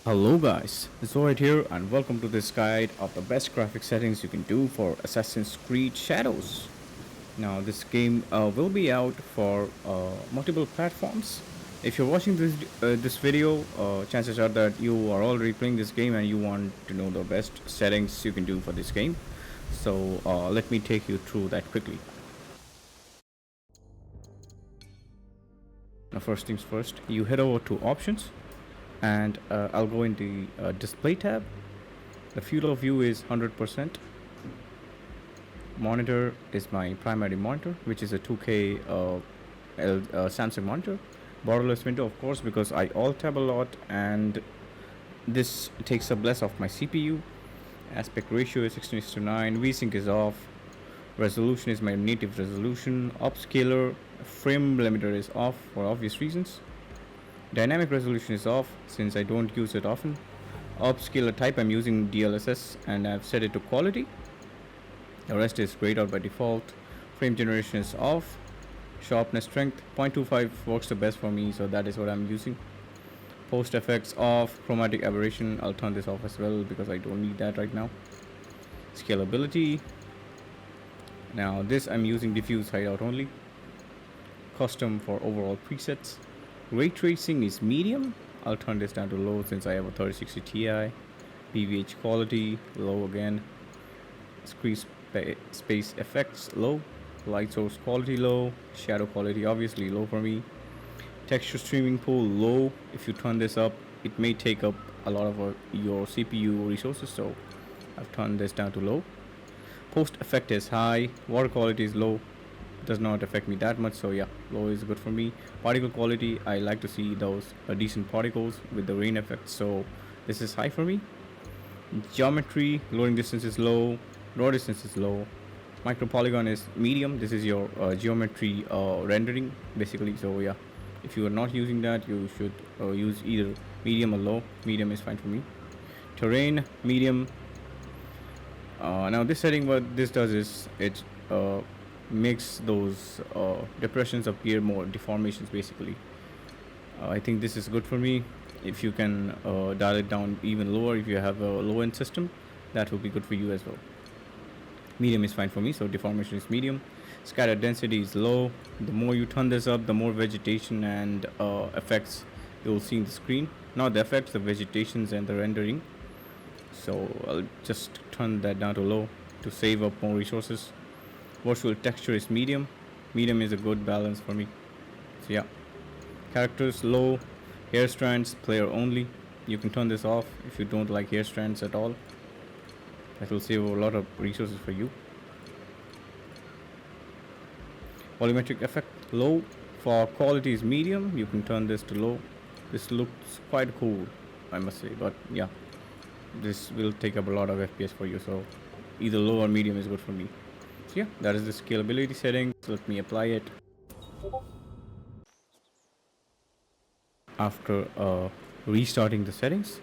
Hello guys, Zoid here and welcome to this guide of the best graphic settings you can do for Assassin's Creed Shadows. Now this game will be out for multiple platforms. If you're watching this video, chances are that you are already playing this game and you want to know the best settings you can do for this game. So let me take you through that quickly. Now first things first, you head over to options and I'll go in the display tab. The field of view is 100%. Monitor is my primary monitor, which is a 2K Samsung monitor. Borderless window, of course, because I alt tab a lot and this takes up less of my CPU. Aspect ratio is 16:9. VSync is off. Resolution is my native resolution. Upscaler frame limiter is off for obvious reasons. Dynamic resolution is off since I don't use it often. Upscaler type, I'm using DLSS and I've set it to quality. The rest is grayed out by default. Frame generation is off. Sharpness strength 0.25 works the best for me, so that is what I'm using. Post effects off. Chromatic aberration, I'll turn this off as well because I don't need that right now. Scalability. Now this I'm using diffuse hideout only. Custom for overall presets. Ray tracing is medium. I'll turn this down to low since I have a 3060 Ti. PVH quality low again. Screen space effects low. Light source quality low. Shadow quality obviously low for me. Texture streaming pool low. If you turn this up, it may take up a lot of your CPU resources, so I've turned this down to low. Post effect is high. Water quality is low. Does not affect me that much, so yeah, low is good for me. Particle quality, I like to see those decent particles with the rain effect, so this is high for me. Geometry, loading distance is low. Draw distance is low. Micro polygon is medium. This is your geometry rendering basically, so yeah, if you are not using that, you should use either medium or low. Medium is fine for me. Terrain, medium. Now this setting, what this does is it makes those depressions appear more, deformations basically. I think this is good for me. If you can dial it down even lower, if you have a low end system, that will be good for you as well. Medium is fine for me, so deformation is medium. Scatter density is low. The more you turn this up, the more vegetation and effects you will see in the screen. Not the effects, the vegetations and the rendering. So I'll just turn that down to low to save up more resources. Virtual texture is medium. Medium is a good balance for me. So yeah. Characters low. Hair strands player only. You can turn this off if you don't like hair strands at all. That will save a lot of resources for you. Volumetric effect low. For quality is medium. You can turn this to low. This looks quite cool, I must say, but yeah, this will take up a lot of FPS for you, so either low or medium is good for me. So yeah, that is the scalability setting. So let me apply it. After restarting the settings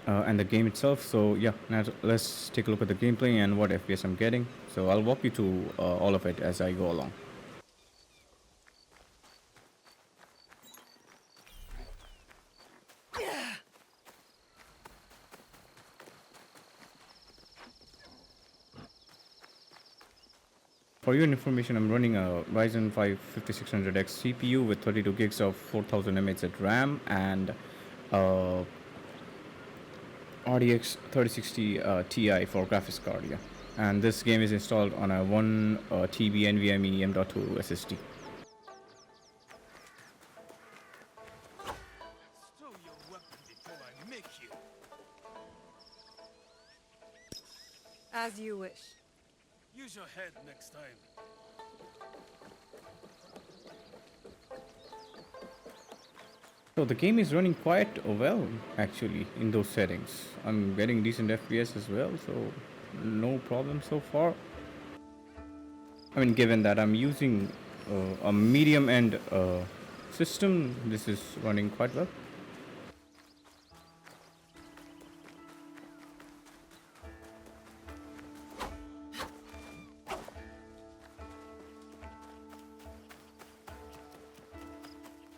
and the game itself. So yeah, now let's take a look at the gameplay and what FPS I'm getting. So I'll walk you through all of it as I go along. For your information, I'm running a Ryzen 5 5600X CPU with 32 gigs of 4000 mAh at RAM and RTX3060 Ti for graphics card. Yeah, and this game is installed on a 1 TB NVMe M.2 SSD. Stow your weapon before I make you. As you wish. Use your head next time. So the game is running quite well actually in those settings. I'm getting decent FPS as well, so no problem so far. I mean, given that I'm using a medium end system, this is running quite well.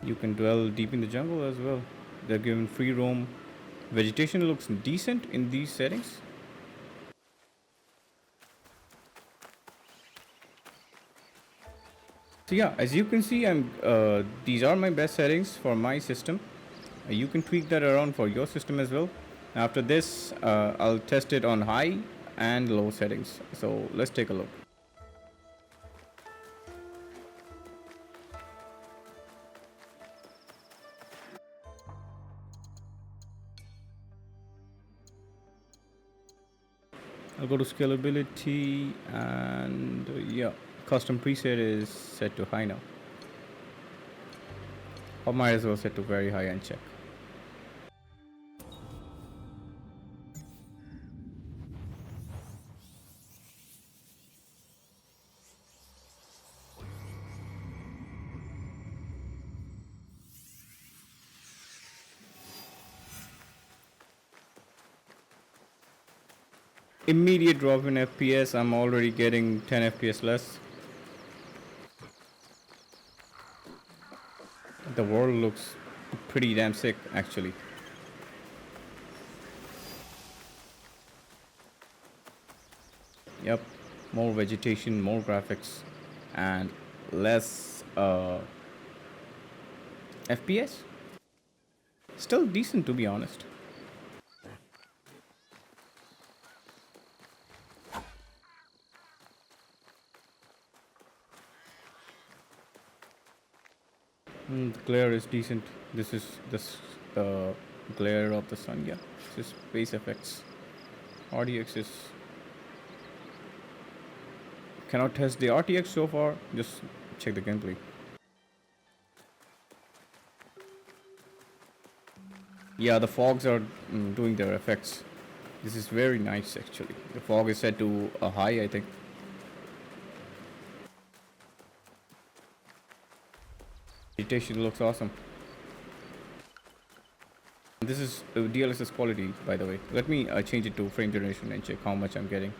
You can dwell deep in the jungle as well. They're given free roam Vegetation looks decent in these settings. So yeah, as you can see, these are my best settings for my system. You can tweak that around for your system as well. After this, I'll test it on high and low settings. So let's take a look. I'll go to scalability and yeah, custom preset is set to high now. Or might as well set to very high and check. Immediate drop in FPS. I'm already getting 10 FPS less. The world looks pretty damn sick actually. Yep, more vegetation, more graphics, and less FPS. Still decent to be honest. The glare is decent. This is the glare of the sun. Yeah, this is base effects. RTX is cannot test the RTX so far. Just check the gameplay. Yeah, the fogs are doing their effects. This is very nice actually. The fog is set to a high, I think. Vegetation looks awesome. This is DLSS quality, by the way. Let me change it to frame generation and check how much I'm getting.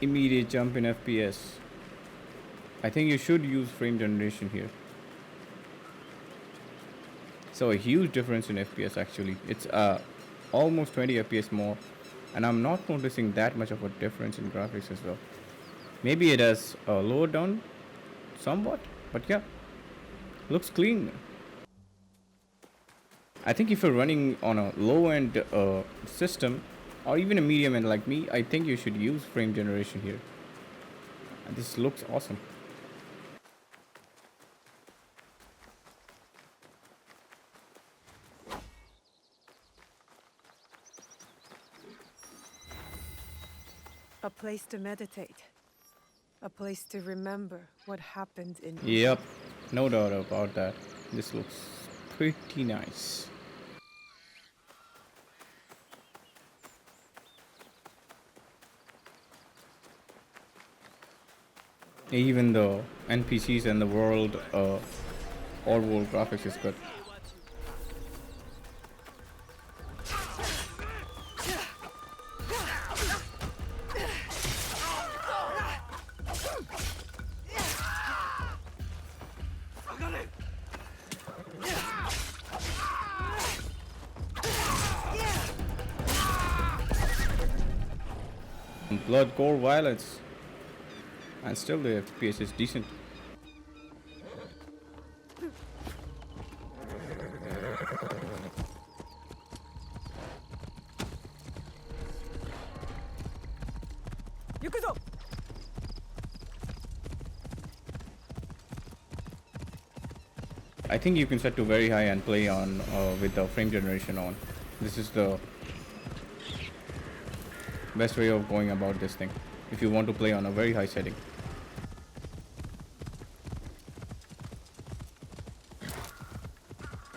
Immediate jump in FPS. I think you should use frame generation here. So a huge difference in FPS actually. It's almost 20 FPS more, and I'm not noticing that much of a difference in graphics as well. Maybe it has lowered down somewhat, but yeah, looks clean. I think if you're running on a low-end system, or even a medium end like me, I think you should use frame generation here. And this looks awesome. A place to meditate. A place to remember what happened in... Yep, no doubt about that. This looks pretty nice. Even the NPCs and the world, all world graphics is good. Blood, gore, violence, and still the FPS is decent. Yukuzo! I think you can set to very high and play on with the frame generation on. This is the best way of going about this thing if you want to play on a very high setting.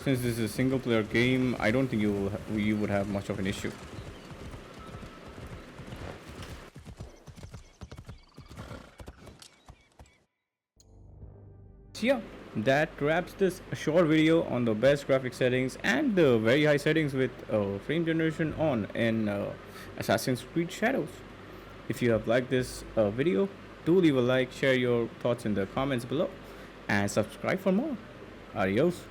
Since this is a single player game, I don't think you would have much of an issue. So yeah, that wraps this short video on the best graphic settings and the very high settings with frame generation on in Assassin's Creed Shadows. If you have liked this video, do leave a like, share your thoughts in the comments below, and subscribe for more. Adios.